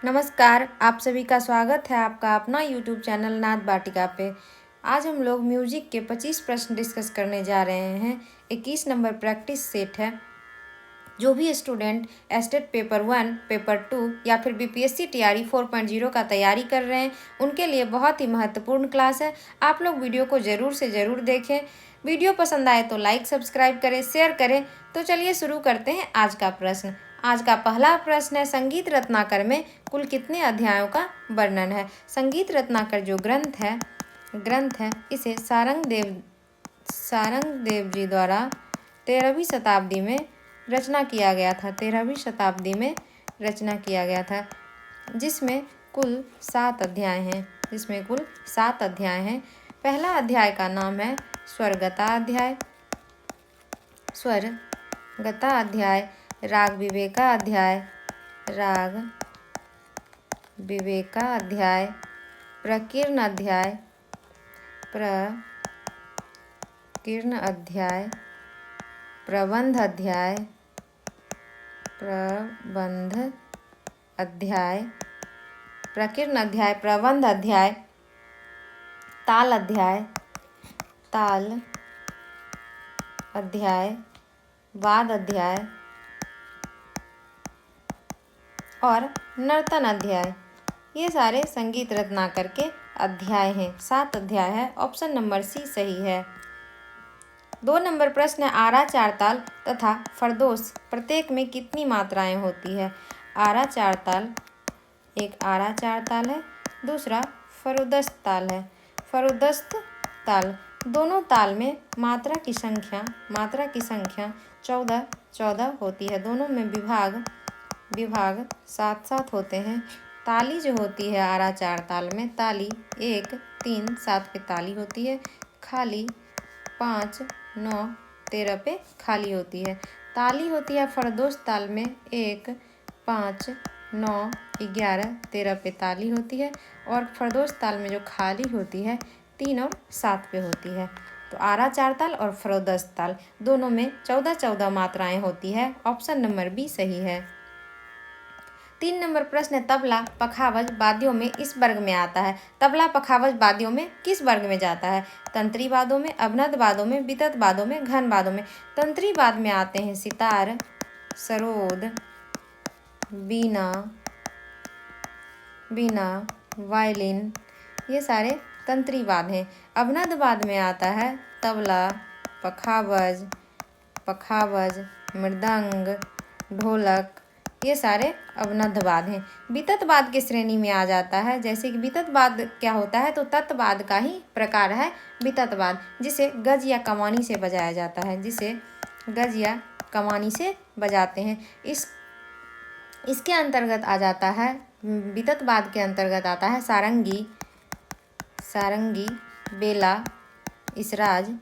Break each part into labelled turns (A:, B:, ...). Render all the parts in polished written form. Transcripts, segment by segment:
A: नमस्कार, आप सभी का स्वागत है आपका अपना यूट्यूब चैनल नाद वाटिका पे। आज हम लोग म्यूजिक के 25 प्रश्न डिस्कस करने जा रहे हैं। 21 नंबर प्रैक्टिस सेट है। जो भी स्टूडेंट एस्टेट पेपर 1, पेपर 2 या फिर बीपीएससी टीआरई 4.0 का तैयारी कर रहे हैं, उनके लिए बहुत ही महत्वपूर्ण क्लास है। आप लोग वीडियो को ज़रूर से ज़रूर देखें। वीडियो पसंद आए तो लाइक, सब्सक्राइब करें, शेयर करें। तो चलिए शुरू करते हैं आज का प्रश्न। आज का पहला प्रश्न है, संगीत रत्नाकर में कुल कितने अध्यायों का वर्णन है। संगीत रत्नाकर जो ग्रंथ है इसे सारंगदेव जी द्वारा 13वीं शताब्दी में रचना किया गया था। 13वीं शताब्दी में रचना किया गया था, जिसमें कुल 7 अध्याय हैं। पहला अध्याय का नाम है स्वरगता अध्याय, राग विवेका अध्याय, प्रकीर्ण अध्याय, प्रबंध अध्याय, ताल अध्याय, वाद अध्याय और नर्तन अध्याय। ये सारे संगीत रत्नाकर के अध्याय हैं। 7 अध्याय है। ऑप्शन नंबर सी सही है। 2 नंबर प्रश्न है, आरा चार ताल तथा फरदोस प्रत्येक में कितनी मात्राएं होती है। आरा चार ताल, एक आरा चार ताल है, दूसरा फरुदस्त ताल है। फरुदस्त ताल, दोनों ताल में मात्रा की संख्या 14 होती है। दोनों में विभाग 7 होते हैं। ताली जो होती है आरा चार ताल में, ताली 1, 3, 7 पे ताली होती है, खाली 5, 9, 13 पे खाली होती है। ताली होती है फरदोस ताल में 1, 5, 9, 11, 13 पे ताली होती है, और फरदोस ताल में जो खाली होती है 3 और 7 पे होती है। तो आरा चार ताल और फरदोस ताल दोनों में 14 मात्राएं होती है। ऑप्शन नंबर बी सही है। 3 नंबर प्रश्न है, तबला पखावज वाद्यों में इस वर्ग में आता है। तबला पखावज वाद्यों में किस वर्ग में जाता है। तंत्री वाद्यों में, अवनद वाद्यों में, वितत वाद्यों में, घन वाद्यों में। तंत्री वाद्य में आते हैं सितार, सरोद, बीना, वायलिन, ये सारे तंत्री वाद्य हैं। अवनद वाद्य में आता है तबला, पखावज, मृदंग, ढोलक, ये सारे अवनद वाद्य हैं। वितत वाद्य की श्रेणी में आ जाता है। जैसे कि वितत वाद्य क्या होता है, तो तत्वाद्य का ही प्रकार है वितत वाद्य, जिसे गज या कमानी से बजाया जाता है, बजाते हैं। इसके अंतर्गत आ जाता है, वितत वाद्य के अंतर्गत आता है सारंगी, बेला, इसराज,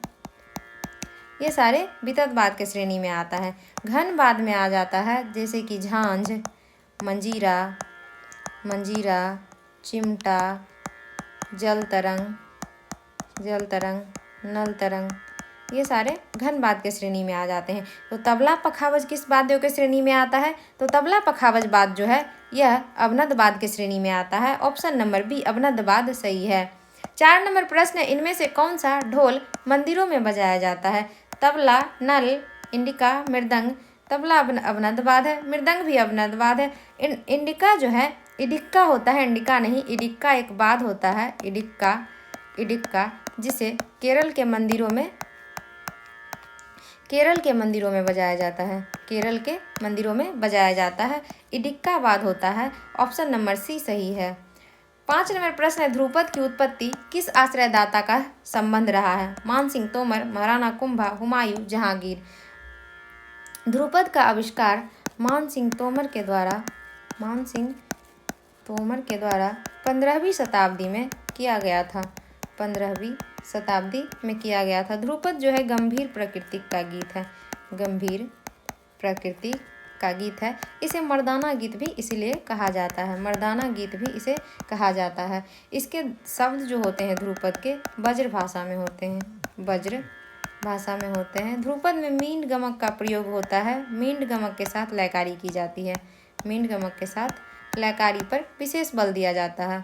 A: ये सारे वितत वाद्य के श्रेणी में आता है। घन वाद्य में आ जाता है, जैसे कि झांझ, मंजीरा, चिमटा, जल तरंग, नल तरंग, ये सारे घन वाद्य के श्रेणी में आ जाते हैं। तो तबला पखावज किस वाद्यों के श्रेणी में आता है, तो तबला पखावज वाद्य जो है यह अवनद वाद्य के श्रेणी में आता है। ऑप्शन नंबर बी अवनद वाद्य सही है। 4 नंबर प्रश्न है, इनमें से कौन सा ढोल मंदिरों में बजाया जाता है। तबला, नल, इंडिका, मृदंग। तबला अवनद वाद्य है, मृदंग भी अवनद वाद्य है। इंडिका जो है, इडिक्का होता है, इंडिका नहीं, इडिक्का एक वाद्य होता है, इडिक्का, जिसे केरल के मंदिरों में बजाया जाता है। इडिक्का वाद्य होता है। ऑप्शन नंबर सी सही है। 5 नंबर प्रश्न है, ध्रुपद की उत्पत्ति किस आश्रयदाता का संबंध रहा है। मानसिंह तोमर, महाराणा कुंभा, हुमायूं, जहांगीर। ध्रुपद का आविष्कार मानसिंह तोमर के द्वारा 15वीं शताब्दी में किया गया था। 15वीं शताब्दी में किया गया था। ध्रुपद जो है गंभीर प्रकृति का गीत है। इसे मर्दाना गीत भी इसीलिए कहा जाता है। इसके शब्द जो होते हैं ध्रुपद के वज्र भाषा में होते हैं। ध्रुपद में मींड गमक का प्रयोग होता है। मींड गमक के साथ लयकारी की जाती है। लयकारी पर विशेष बल दिया जाता है।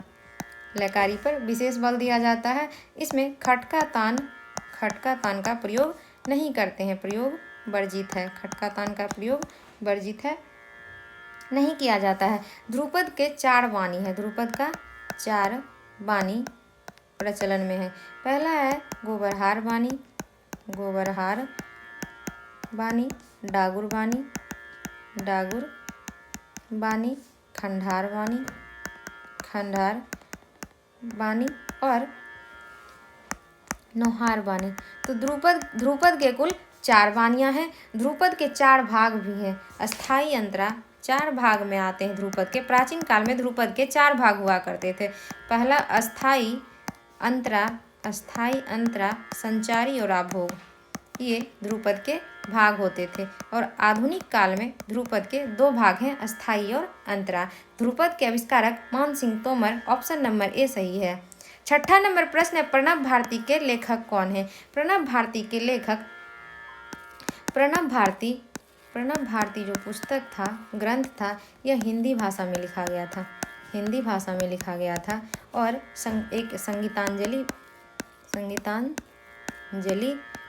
A: लयकारी पर विशेष बल दिया जाता है। इसमें खटका तान का प्रयोग नहीं करते हैं, प्रयोग वर्जित है। खटका तान का प्रयोग वर्जित है, नहीं किया जाता है। ध्रुपद के 4 बानी है। ध्रुपद का 4 बानी प्रचलन में है। पहला है गोबरहार बानी, गोबरहार बानी, डागुर बानी, डागुर बानी, खंडार बानी, खंडार बानी और नौहार बानी। तो ध्रुपद के कुल 4 बानियाँ हैं। ध्रुपद के 4 भाग भी हैं। अस्थाई अंतरा 4 भाग में आते हैं ध्रुपद के। प्राचीन काल में ध्रुपद के 4 भाग हुआ करते थे। पहला अस्थाई अंतरा, संचारी और आभोग, ये ध्रुपद के भाग होते थे। और आधुनिक काल में ध्रुपद के 2 भाग हैं, अस्थाई और अंतरा। ध्रुपद के आविष्कारक मान Singh Tomar. Option number A सही है। 6ठा नंबर प्रश्न है, प्रणब भारती के लेखक कौन है? प्रणब भारती के लेखक प्रणब भारती जो पुस्तक था, ग्रंथ था, यह हिंदी भाषा में लिखा गया था। हिंदी भाषा में लिखा गया था। और एक संगीतांजलि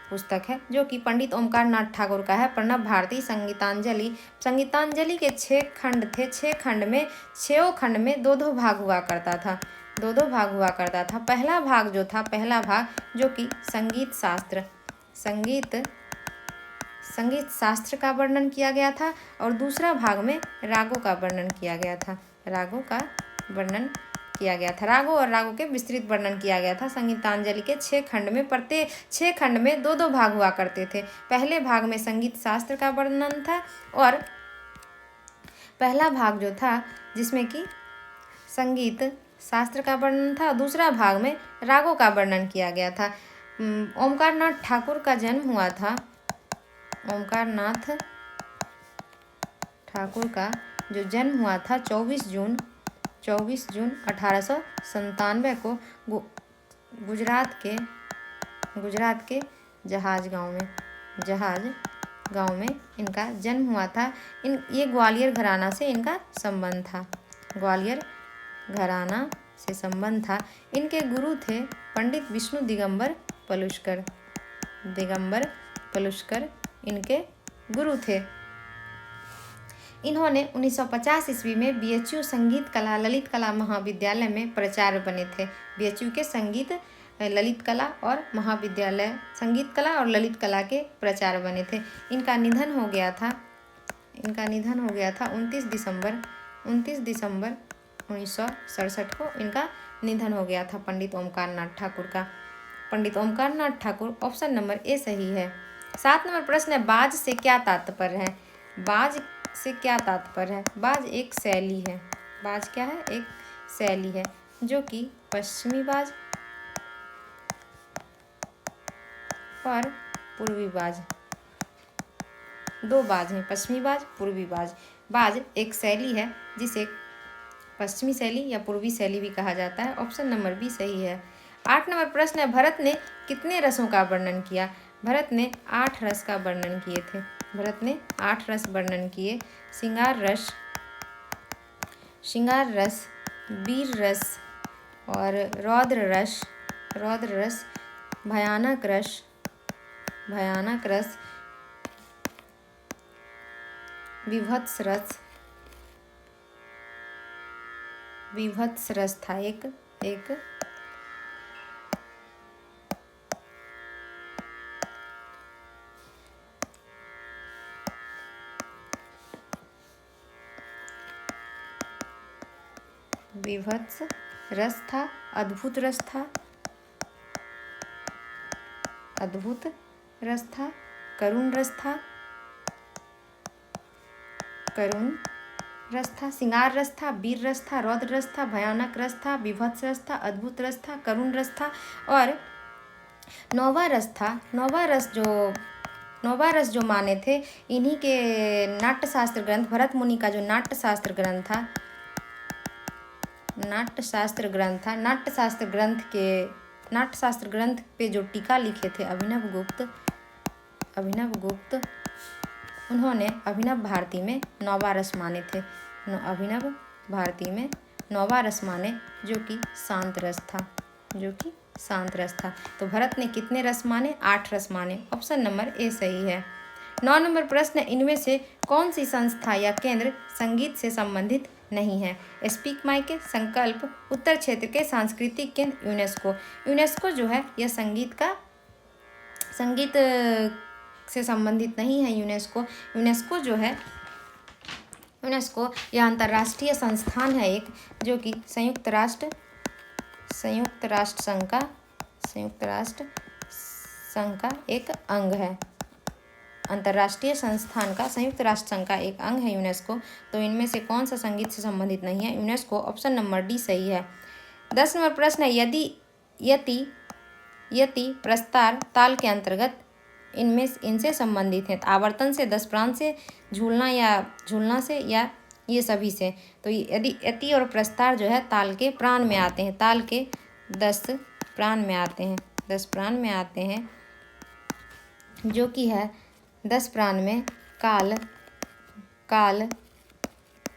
A: पुस्तक है जो कि पंडित ओमकार नाथ ठाकुर का है। प्रणब भारती संगीतांजलि के 6 खंड थे। 6 खंड में 6 खंड में 2-2 भाग हुआ करता था। 2-2 भाग हुआ करता था। पहला भाग जो कि संगीत शास्त्र का वर्णन किया गया था। और दूसरा भाग में रागों का वर्णन किया गया था। रागों और रागों के विस्तृत वर्णन किया गया था। संगीतांजलि के 6 खंड में, प्रत्येक 6 खंड में 2-2 भाग हुआ करते थे। पहले भाग में संगीत शास्त्र का वर्णन था और पहला भाग जो था जिसमें कि संगीत शास्त्र का वर्णन था, दूसरा भाग में रागों का वर्णन किया गया था। ओमकार नाथ ठाकुर का जन्म हुआ था। ओमकार नाथ ठाकुर का जो जन्म हुआ था 24 जून 1897 को गुजरात के जहाज गांव में इनका जन्म हुआ था। ये ग्वालियर घराना से इनका संबंध था। ग्वालियर घराना से संबंध था। इनके गुरु थे पंडित विष्णु दिगंबर पलुस्कर इनके गुरु थे। इन्होंने 1950 ईस्वी में BHU संगीत कला ललित कला महाविद्यालय में प्राचार्य बने थे। BHU के संगीत ललित कला और महाविद्यालय संगीत कला और ललित कला के प्राचार्य बने थे। इनका निधन हो गया था 29 दिसंबर 1967 को इनका निधन हो गया था पंडित ओमकार नाथ ठाकुर का। पंडित Omkar Nath Thakur, option number A सही है। 7 नंबर प्रश्न है, बाज से क्या तात्पर्य है? बाज से क्या तात्पर्य है? बाज एक शैली है। बाज क्या है? एक शैली है जो कि पश्चिमी बाज और पूर्वी बाज, 2 बाज हैं, पश्चिमी बाज, पूर्वी बाज। बाज एक शैली है जिसे पश्चिमी शैली या पूर्वी शैली भी कहा जाता है। ऑप्शन नंबर बी सही है। 8 नंबर प्रश्न है, भरत ने कितने रसों का वर्णन किया? भरत ने 8 रस का वर्णन किए थे। भरत ने 8 रस वर्णन किए। श्रृंगार रस, वीर रस और रौद्र रस, भयानक रस, विभत्स रस था एक विभत्स रस था, अद्भुत रस था, करुण रस था, श्रृंगार रस था, वीर रस था, रौद्र रस था, भयानक रस था, विभत्स रस था, अद्भुत रस था, करुण रस था और नौवा रस था। नौवा रस जो माने थे इन्हीं के नाट्यशास्त्र ग्रंथ, भरत मुनि का जो नाट्यशास्त्र ग्रंथ पे जो टीका लिखे थे अभिनव गुप्त, उन्होंने अभिनव भारती में नौवा रस माने थे। अभिनव भारती में 9वां रस माने, जो कि शांत रस था, तो भरत ने कितने रस माने? 8 रस माने। ऑप्शन नंबर ए सही है। 9 नंबर प्रश्न, इनमें से कौन सी संस्था या केंद्र संगीत से संबंधित नहीं है? स्पीक माइके, संकल्प, उत्तर क्षेत्र के सांस्कृतिक केंद्र, यूनेस्को। यूनेस्को जो है यह संगीत से संबंधित नहीं है। यूनेस्को जो है, यूनेस्को यह अंतर्राष्ट्रीय संस्थान है एक, जो कि संयुक्त राष्ट्र संघ का एक अंग है। अंतर्राष्ट्रीय संस्थान का संयुक्त राष्ट्र संघ का एक अंग है यूनेस्को। तो इनमें से कौन सा संगीत से संबंधित नहीं है? यूनेस्को। ऑप्शन नंबर डी सही है। 10 नंबर प्रश्न है, यदि यति प्रस्तार ताल के अंतर्गत इनसे संबंधित है। तो आवर्तन से, 10 प्रांत से, झूलना से, या ये सभी से। तो यदि यति और प्रस्तार जो है ताल के प्राण में आते हैं, ताल के 10 प्राण में आते हैं, 10 प्राण में आते हैं, जो कि है 10 प्राण में काल,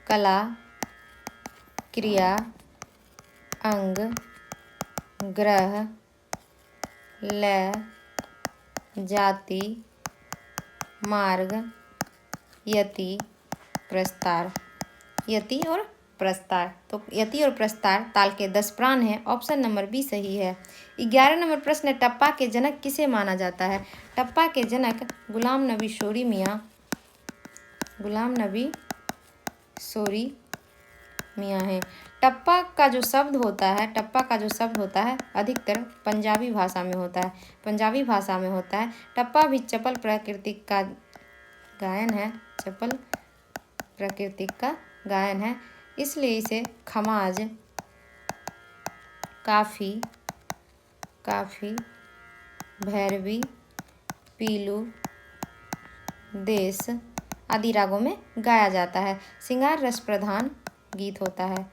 A: कला, क्रिया, अंग, ग्रह, लय, जाति, मार्ग, यति, प्रस्तार। यति और प्रस्तार, तो यति और प्रस्तार ताल के 10 प्राण हैं। ऑप्शन नंबर बी सही है। 11 नंबर प्रश्न है, टप्पा के जनक किसे माना जाता है? टप्पा के जनक गुलाम नबी शोरी मियाँ हैं। टप्पा का जो शब्द होता है अधिकतर पंजाबी भाषा में होता है। टप्पा भी चपल प्रकृति का गायन है, इसलिए इसे खमाज, काफी, भैरवी, पीलू, देश आदि रागों में गाया जाता है। श्रृंगार रस प्रधान गीत होता है।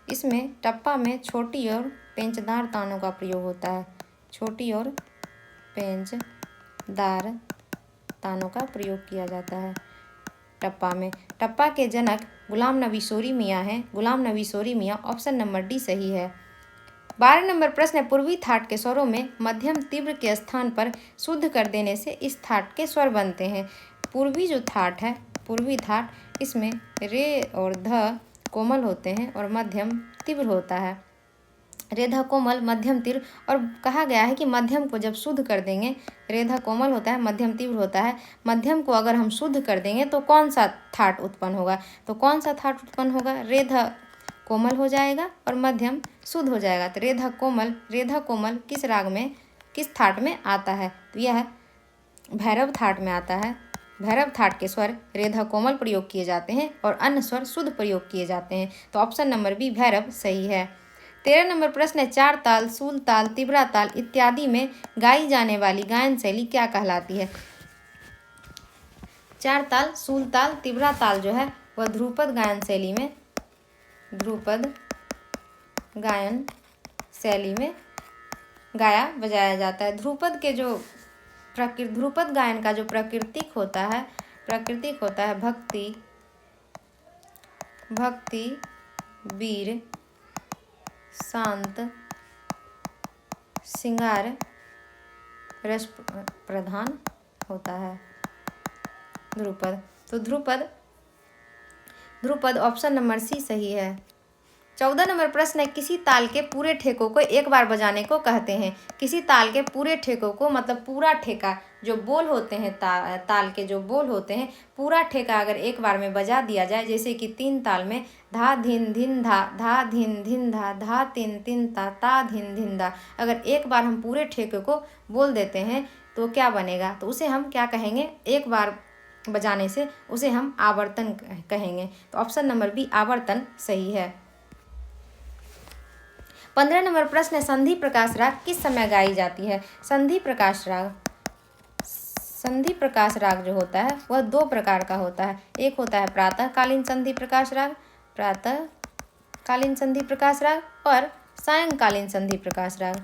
A: इसमें टप्पा में छोटी और पेंचदार तानों का प्रयोग होता है। किया जाता है टप्पा में। टप्पा के जनक गुलाम नबी शोरी मियाँ हैं। ऑप्शन नंबर डी सही है। 12 नंबर प्रश्न है, पूर्वी थाट के स्वरों में मध्यम तीव्र के स्थान पर शुद्ध कर देने से इस थाट के स्वर बनते हैं। पूर्वी थाट, इसमें रे और ध कोमल होते हैं और मध्यम तीव्र होता है। रेधा कोमल, मध्यम तीव्र, और कहा गया है कि मध्यम को जब शुद्ध कर देंगे, रेधा कोमल होता है, मध्यम तीव्र होता है। मध्यम को अगर हम शुद्ध कर देंगे तो कौन सा थाट उत्पन्न होगा? रेधा कोमल हो जाएगा और मध्यम शुद्ध हो जाएगा। तो रेधा कोमल किस राग में, किस थाट में आता है? तो यह भैरव थाट में आता है। भैरव थाट के स्वर रेधा कोमल प्रयोग किए जाते हैं और अन्य स्वर शुद्ध प्रयोग किए जाते हैं। तो ऑप्शन नंबर बी भैरव सही है। 13 नंबर प्रश्न है, 4 ताल, सूल ताल, तिबरा ताल इत्यादि में गाई जाने वाली गायन शैली क्या कहलाती है? 4 ताल, सूल ताल, तिबरा ताल जो है वह ध्रुपद गायन शैली में गाया बजाया जाता है। ध्रुपद गायन का जो प्राकृतिक होता है भक्ति, वीर, शांत, श्रृंगार रस प्रधान होता है ध्रुपद। तो ध्रुपद ऑप्शन नंबर सी सही है। 14 नंबर प्रश्न है, किसी ताल के पूरे ठेकों को एक बार बजाने को कहते हैं। किसी ताल के पूरे ठेकों को, मतलब पूरा ठेका जो बोल होते हैं, ताल के जो बोल होते हैं, पूरा ठेका अगर एक बार में बजा दिया जाए, जैसे कि 3 ताल में धा धिन धिन धा, धा धिन धिन धा, धा तिन तिन ता, ता धिन धिन धा, अगर एक बार हम पूरे ठेके को बोल देते हैं तो क्या बनेगा? तो उसे हम क्या कहेंगे? एक बार बजाने से उसे हम आवर्तन कहेंगे। तो ऑप्शन नंबर बी आवर्तन सही है। 15 नंबर प्रश्न है, संधि प्रकाश राग किस समय गाई जाती है? संधि प्रकाश राग जो होता है वह 2 प्रकार का होता है। एक होता है प्रातःकालीन संधि प्रकाश राग और सायंकालीन संधि प्रकाश राग।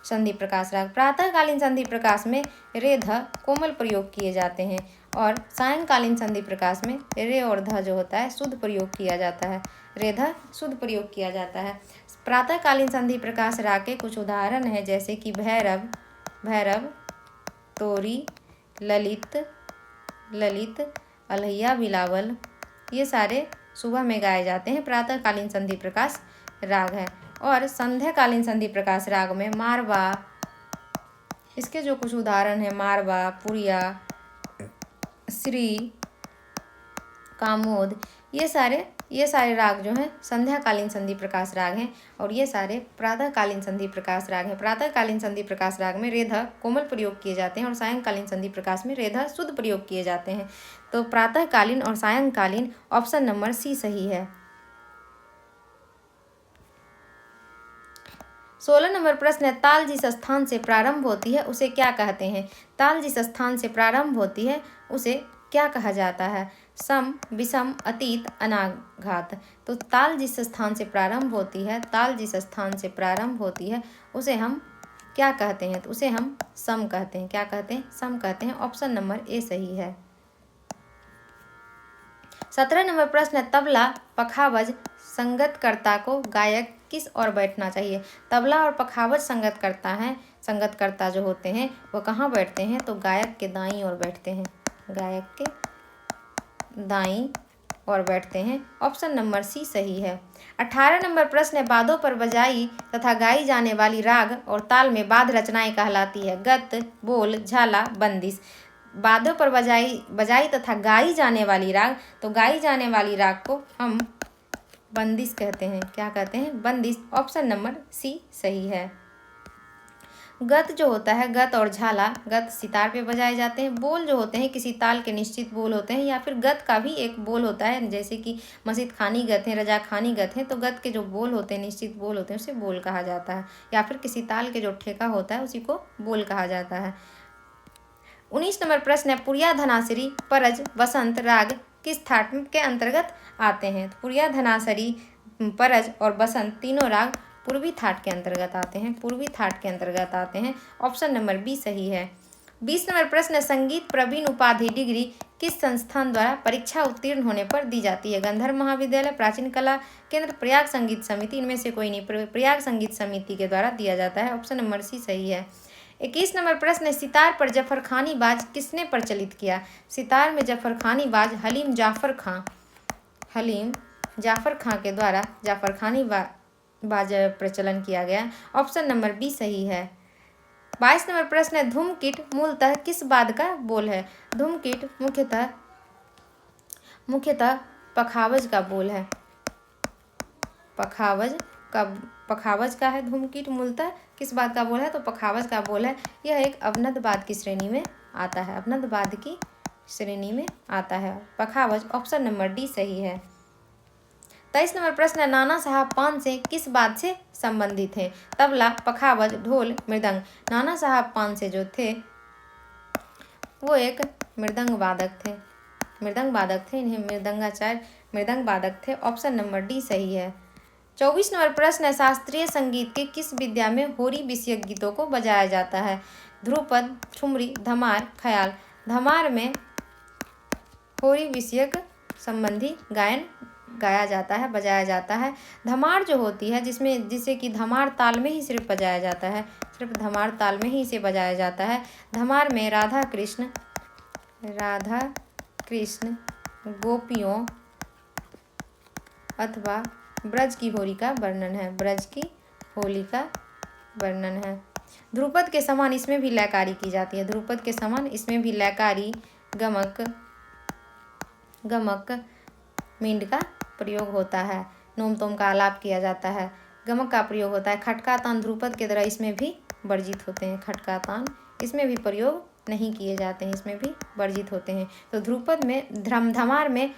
A: संधि प्रकाश राग। प्रातःकालीन संधि प्रकाश में रे ध कोमल प्रयोग किए जाते हैं और सायंकालीन संधि प्रकाश में रे और ध जो होता है शुद्ध प्रयोग किया जाता है। रे ध शुद्ध प्रयोग किया जाता है। प्रातःकालीन संधि प्रकाश राग के कुछ उदाहरण हैं, जैसे कि भैरव, तोरी, ललित, अलहैया बिलावल, ये सारे सुबह में गाए जाते हैं, प्रातःकालीन संधि प्रकाश राग है। और संध्याकालीन संधि प्रकाश राग में मारवा, इसके जो कुछ उदाहरण हैं, मारवा, पुरिया, श्री, कामोद, ये सारे राग जो हैं संध्याकालीन संधि प्रकाश राग हैं और ये सारे प्रातःकालीन संधि प्रकाश राग हैं। प्रातःकालीन संधि प्रकाश राग में रे ध कोमल प्रयोग किए जाते हैं और सायंकालीन संधि प्रकाश में रे ध शुद्ध प्रयोग किए जाते हैं। तो प्रातःकालीन और सायंकालीन ऑप्शन नंबर सी सही है। 16 नंबर प्रश्न है, ताल जिस स्थान से प्रारंभ होती है उसे क्या कहते हैं? ताल जिस स्थान से प्रारंभ होती है उसे क्या कहा जाता है? सम, विषम, अतीत, अनाघात। तो ताल जिस स्थान से प्रारंभ होती है, ताल जिस स्थान से प्रारंभ होती है उसे हम क्या कहते हैं? तो उसे हम सम कहते हैं। क्या कहते हैं? सम कहते हैं। ऑप्शन नंबर ए सही है। 17 नंबर प्रश्न है, तबला, पखावज, संगतकर्ता को गायक किस ओर बैठना चाहिए? तबला और पखावज संगतकर्ता जो होते हैं वो कहाँ बैठते हैं? तो गायक के दाईं ओर बैठते हैं। गायक के दाईं ओर बैठते हैं। ऑप्शन नंबर सी सही है। 18 नंबर प्रश्न है, बादों पर बजाई तथा गाई जाने वाली राग और ताल में बाध रचनाएं कहलाती है? गत, बोल, झाला, बंदिश। बादों पर बजाई तथा गाई जाने वाली राग, तो गाई जाने वाली राग को हम बंदिश कहते हैं। क्या कहते हैं? बंदिश। ऑप्शन नंबर सी सही है। गत जो होता है, गत और झाला, गत सितार पे बजाए जाते हैं। बोल जो होते हैं किसी ताल के निश्चित बोल होते हैं, या फिर गत का भी एक बोल होता है, जैसे कि मस्जिद खानी गत है, रजा खानी गत है, तो गत के जो बोल होते हैं, निश्चित बोल होते हैं, उसे बोल कहा जाता है। या फिर किसी ताल के जो ठेका होता है उसी को बोल कहा जाता है। 19 नंबर प्रश्न है, पुरिया, धनासरी, परज, बसंत राग किस थाट के अंतर्गत आते हैं? तो पुरिया, धनासरी, परज और बसंत तीनों राग पूर्वी थाट के अंतर्गत आते हैं। पूर्वी थाट के अंतर्गत आते हैं। ऑप्शन नंबर बी सही है। 20 नंबर प्रश्न है, संगीत प्रवीण उपाधि डिग्री किस संस्थान द्वारा परीक्षा उत्तीर्ण होने पर दी जाती है? गंधर्व महाविद्यालय, प्राचीन कला केंद्र, प्रयाग संगीत समिति, इनमें से कोई नहीं। प्रयाग संगीत समिति के द्वारा दिया जाता है। ऑप्शन नंबर सी सही है। 21 नंबर प्रश्न है, सितार पर जफरखानी बाज किसने प्रचलित किया? सितार में जफरखानी बाज हलीम जाफर खां के द्वारा जफरखानी बाज प्रचलन किया गया। ऑप्शन नंबर बी सही है। 22 नंबर प्रश्न है, धूमकीट मूलतः किस बाद का बोल है? धूमकीट मुख्यतः पखावज का बोल है। पखावज का है धूमकीट, मूलतः किस बात का बोल है? तो पखावज का बोल है। यह एक अवनद बाद की श्रेणी में आता है। अवनद बाद की श्रेणी में आता है पखावज। ऑप्शन नंबर डी सही है। 23 नंबर प्रश्न है, नाना साहब पानसे किस बात से संबंधित हैं? तबला, पखावज, ढोल, मृदंग। नाना साहब पानसे जो थे वो एक मृदंग वादक थे। इन्हें मृदंग वादक थे। ऑप्शन नंबर डी सही है। 24 नंबर प्रश्न है, शास्त्रीय संगीत के किस विद्या में होरी विषयक गीतों को बजाया जाता है? ध्रुपद, ठुमरी, धमार, ख्याल। धमार में होरी विषयक संबंधी गायन गाया जाता है, बजाया जाता है। धमार जो होती है जिसे कि धमार ताल में ही सिर्फ बजाया जाता है, सिर्फ धमार ताल में ही इसे बजाया जाता है। धमार में राधा कृष्ण गोपियों अथवा ब्रज की होली का वर्णन है। ध्रुपद के समान इसमें भी लयकारी की जाती है। ध्रुपद के समान इसमें भी लयकारी, गमक, मींड का प्रयोग होता है। नोम तोम का आलाप किया जाता है। गमक का प्रयोग होता है। खटका तान ध्रुपद के तरह इसमें भी वर्जित होते हैं। खटका तान इसमें भी प्रयोग नहीं किए जाते हैं, इसमें भी वर्जित होते हैं। तो ध्रुपद में धमार में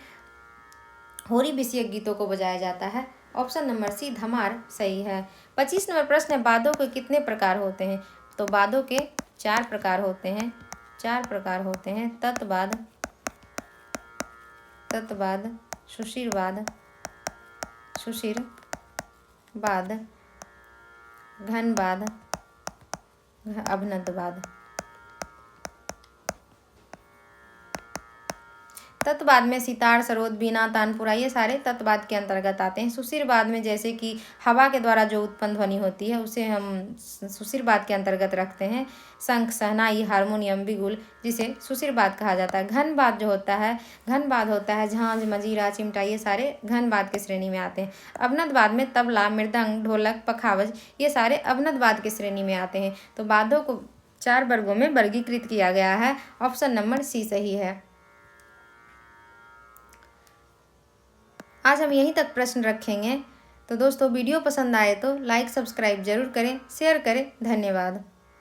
A: होरी विषयक गीतों को बजाया जाता है। ऑप्शन नंबर सी धमार सही है। 25 नंबर प्रश्न है, बादों के कितने प्रकार होते हैं? तो बादों के 4 प्रकार होते हैं। तत्वाद, सुशीर बाद, घन बाद, अवनद्वाद। तत्वाद में सितार, सरोद, बीना, तानपुरा ये सारे तत्वाद के अंतर्गत आते हैं। सुशिरवाद में जैसे कि हवा के द्वारा जो उत्पन्न ध्वनि होती है उसे हम सुशिरवाद के अंतर्गत रखते हैं। शंख, शहनाई, हारमोनियम, बिगुल, जिसे सुशिरवाद कहा जाता है। घनवाद जो होता है, घनवाद होता है झांझ, मजीरा, चिमटा, ये सारे घनवाद के श्रेणी में आते हैं। अवनद्वाद में तबला, मृदंग, ढोलक, पखावज ये सारे अवनद्वाद के श्रेणी में आते हैं। तो वाद्यों को 4 वर्गों में वर्गीकृत किया गया है। ऑप्शन नंबर सी सही है। आज हम यहीं तक प्रश्न रखेंगे। तो दोस्तों वीडियो पसंद आए तो लाइक सब्सक्राइब जरूर करें, शेयर करें। धन्यवाद।